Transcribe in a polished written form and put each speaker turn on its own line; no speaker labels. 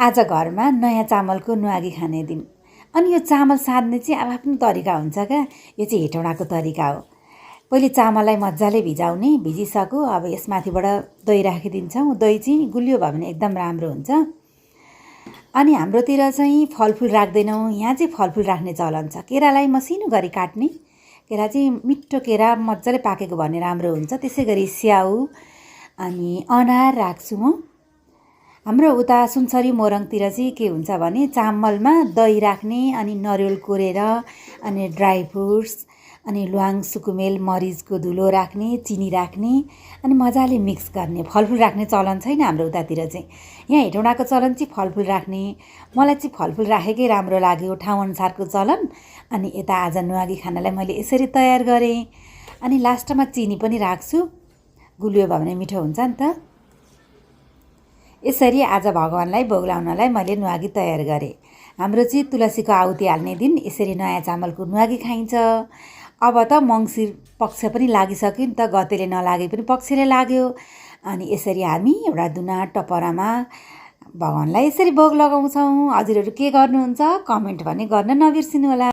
आज घरमा नयाँ चामलको न्वागी खाने दिन। अनि यो चामल साध्ने चाहिँ अब आफ्नो तरिका हुन्छ क्या। यो चाहिँ हेटौँडाको तरिका हो। पहिले चामललाई मजाले भिजाउने, भिजिसक्यो अब यसमाथिबाट दही राखिदिन्छौँ। दही चाहिँ गुलियो भयो भने एकदम राम्रो हुन्छ। अनि हाम्रोतिर चाहिँ फलफुल राख्दैनौँ, यहाँ चाहिँ फलफुल राख्ने चलन छ। केरालाई मसिनो गरी काट्ने, केरा चाहिँ मिठो केरा मजाले पाकेको भने राम्रो हुन्छ। त्यसै गरी स्याउ अनि अनार राख्छु म। हाम्रो उता सुनसरी मोरङतिर चाहिँ के हुन्छ भने चामलमा दही राख्ने, अनि नरिवल कोरेर, अनि ड्राई फ्रुट्स, अनि ल्वाङ सुकुमेल मरिचको धुलो राख्ने, चिनी राख्ने, अनि मजाले मिक्स गर्ने। फलफुल राख्ने चलन छैन हाम्रो उतातिर चाहिँ। यहाँ हेटौँडाको चलन चाहिँ फलफुल राख्ने। मलाई चाहिँ फलफुल राखेकै राम्रो लाग्यो, ठाउँअनुसारको चलन। अनि यता आज न्वागी खानालाई मैले यसरी तयार गरेँ। अनि लास्टमा चिनी पनि राख्छु, गुलियो भयो भने मिठो हुन्छ नि त। यसरी आज भगवानलाई भोग लगाउनलाई मैले न्वागी तयार गरेँ। हाम्रो चाहिँ तुलसीको आहुति हाल्ने दिन यसरी नयाँ चामलको न्वागी खाइन्छ। अब त मङ्सिर पक्ष पनि लागिसक्यो नि त, गतेले नलागे पनि पक्षले लाग्यो। अनि यसरी हामी एउटा दुना टपरामा भगवानलाई यसरी भोग लगाउँछौँ। हजुरहरू के गर्नुहुन्छ कमेन्ट भने गर्न नबिर्सिनु होला।